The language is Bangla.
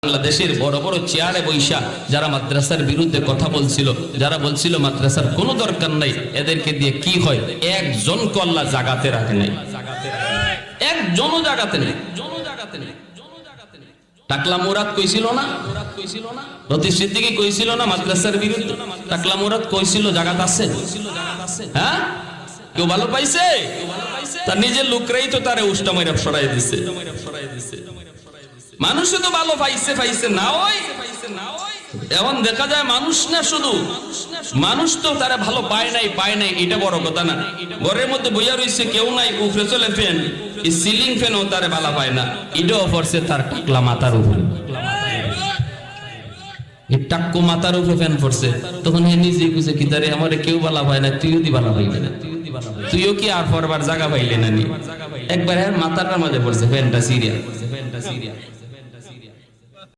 বাংলাদেশের বড় বড় চেয়ারে বৈশা যারা মাদ্রাসার বিরুদ্ধে কথা বলছিল, যারা বলছিল মাদ্রাসার কোনো দরকার নাই, এদেরকে দিয়ে কি হয়? একজনকে আল্লাহ জাগাতে রাখে নাই, একজনও জাগাতে নেই। টাকলা মুরাদ কইছিল না, লতিফ সিদ্দিকী কইছিল না মাদ্রাসার বিরুদ্ধে? টাকলা মুরাদ কইছিল জাগাত আছে? হ্যাঁ, কেউ ভালো পাইছে? তার নিজের লোকরাই তো তারে উষ্টা মাইরা সরাই দিছে। মানুষ তো ভালো পাইছে পাইছে না, ওই এখন দেখা যায় মানুষ না, শুধু মানুষ তো তারা ভালো পায় নাই, পায় নাই এটা বড় কথা না। ঘরের মধ্যে বইয়া রইছে, কেউ নাই, উপরে চলে ফ্যান, এই সিলিং ফ্যানও তারে ভালো পায় না, এটাও পড়ছে তার টাকলা মাথার উপরে, এই টাক্কু মাথার উপরে ফ্যান পড়ছে। তখন হে নিজেই বুঝে কি তারে আমারে কেউ ভালো পায় না, তুইও দি ভালো পাইবে না, তুইও কি আর পড়বার জায়গা পাইলে না নি? একবার মাথাটার মাঝে পড়ছে ফ্যানটা সিরিয়া।